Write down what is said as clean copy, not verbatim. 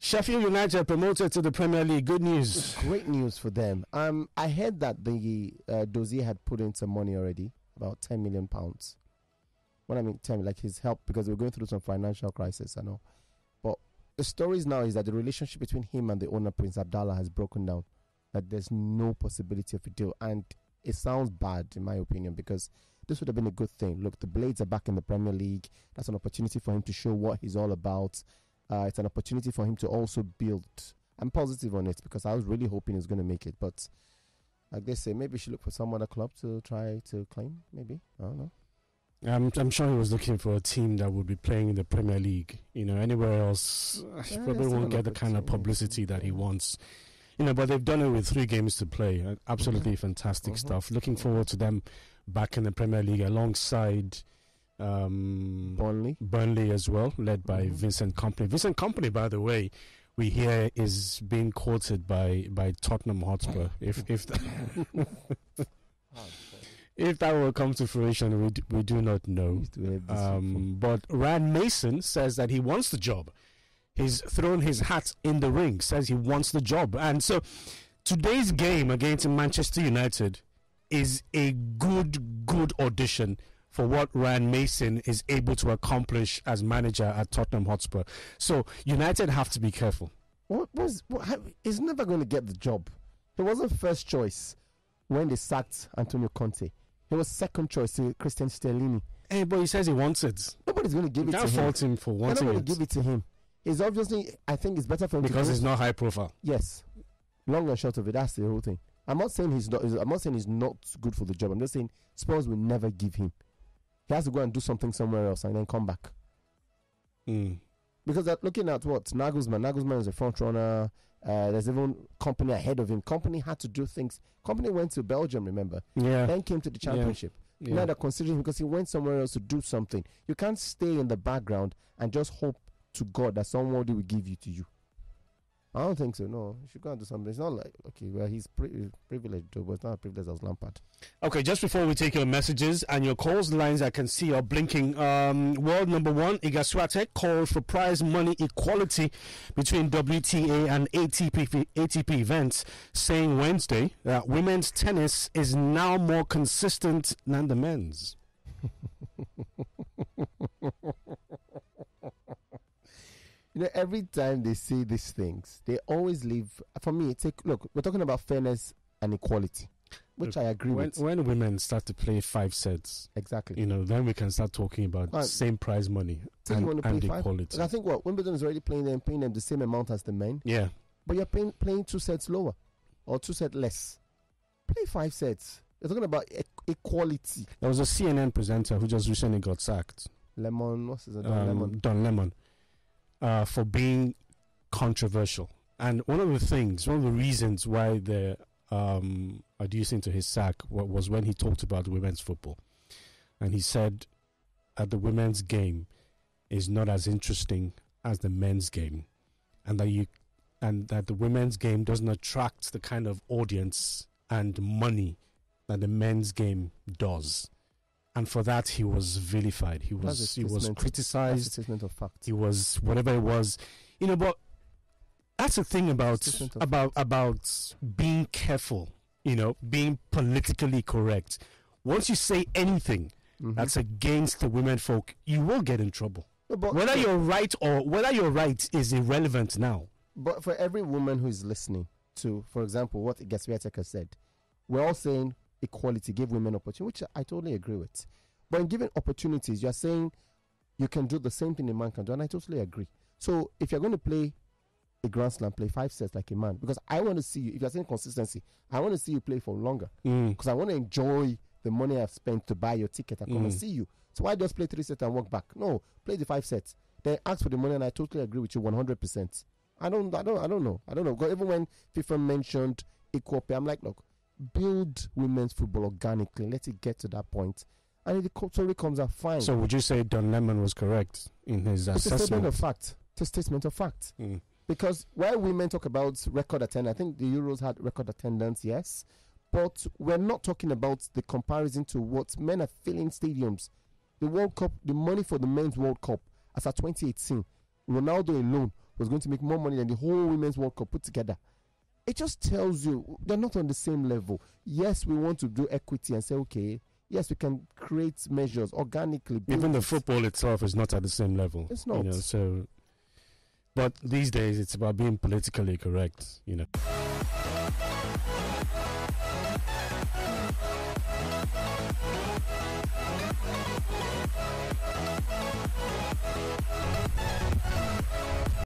Sheffield United promoted to the Premier League. Good news. Great news for them. I heard that the Dozier had put in some money already, about £10 million. What I mean, 10, like his help, because we're going through some financial crisis, I know. But the stories now is that the relationship between him and the owner, Prince Abdallah, has broken down. That there's no possibility of a deal. And it sounds bad, in my opinion, because this would have been a good thing. Look, the Blades are back in the Premier League. That's an opportunity for him to show what he's all about. It's an opportunity for him to also build. I'm positive on it because I was really hoping he's going to make it. But like they say, maybe we should look for some other club to try to claim. Maybe. I don't know. I'm sure he was looking for a team that would be playing in the Premier League. Anywhere else, he probably won't get the kind of publicity that he wants. But they've done it with 3 games to play. Absolutely fantastic stuff. Looking forward to them back in the Premier League alongside Burnley as well, led by Vincent Kompany. Vincent Kompany, by the way, we hear is being quoted by Tottenham Hotspur. If that will come to fruition, we do not know. But Ryan Mason says that he wants the job. He's thrown his hat in the ring, says he wants the job. And so today's game against Manchester United is a good audition for what Ryan Mason is able to accomplish as manager at Tottenham Hotspur. So United have to be careful. He's never going to get the job. He wasn't first choice when they sacked Antonio Conte. He was second choice to Christian Stellini. Hey, but he says he wants it. Nobody's going to give it to him. You can't fault him for wanting it. Nobody's going to give it to him. It's obviously, I think it's better for him because it's not high profile. Yes, long and short of it, that's the whole thing. I'm not saying he's not good for the job. I'm just saying Spurs will never give him. He has to go and do something somewhere else and then come back. Because they're looking at what Nagelsmann is a front runner. There's even Kompany ahead of him. Kompany had to do things. Kompany went to Belgium, remember? Yeah. Then came to the championship. Yeah. Now they're considering because he went somewhere else to do something. You can't stay in the background and just hope to God that somebody will give you to you. I don't think so. No, you should go and do something. It's not like he's privileged, but it's not a privilege as Lampard. Okay, just before we take your messages and your calls, lines I can see are blinking. World number 1, Iga Swiatek calls for prize money equality between WTA and ATP events, saying Wednesday that women's tennis is now more consistent than the men's. Every time they say these things, they always leave. For me, look, we're talking about fairness and equality, which I agree with. When women start to play 5 sets, exactly, then we can start talking about same prize money and equality. I think Wimbledon is already paying them the same amount as the men. Yeah, but you're playing 2 sets lower or 2 sets less. Play 5 sets. You're talking about equality. There was a CNN presenter who just recently got sacked. What's his name? Don Lemon. For being controversial. And one of the reasons why they're adducing to his sack was when he talked about women's football. And he said that the women's game is not as interesting as the men's game. And that the women's game doesn't attract the kind of audience and money that the men's game does. And for that, he was vilified. He was criticized. That's a statement of fact. He was whatever it was, But that's the thing about being careful. Being politically correct. Once you say anything that's against the women folk, you will get in trouble. Whether you're right is irrelevant now. But for every woman who is listening to, for example, what Iga Swiatek said, we're all saying equality, give women opportunity, which I totally agree with. But in giving opportunities, you're saying you can do the same thing a man can do, and I totally agree. So if you're going to play a Grand Slam, play 5 sets like a man, because I want to see you, if you're saying consistency, I want to see you play for longer, because I want to enjoy the money I've spent to buy your ticket and come and see you. So why just play 3 sets and walk back? No, play the 5 sets. Then ask for the money, and I totally agree with you 100%. I don't know. Because even when FIFA mentioned equal pay, I'm like, look, build women's football organically. Let it get to that point, and if it totally comes out fine. So would you say Don Lemon was correct in his assessment? It's a statement of fact. Because while women talk about record attendance, I think the Euros had record attendance, yes, but we're not talking about the comparison to what men are filling stadiums. The World Cup, the money for the men's World Cup as at 2018, Ronaldo alone was going to make more money than the whole Women's World Cup put together. It just tells you they're not on the same level. Yes, we want to do equity and say, okay, yes, we can create measures organically. Even the football itself is not at the same level. It's not. So, but these days it's about being politically correct,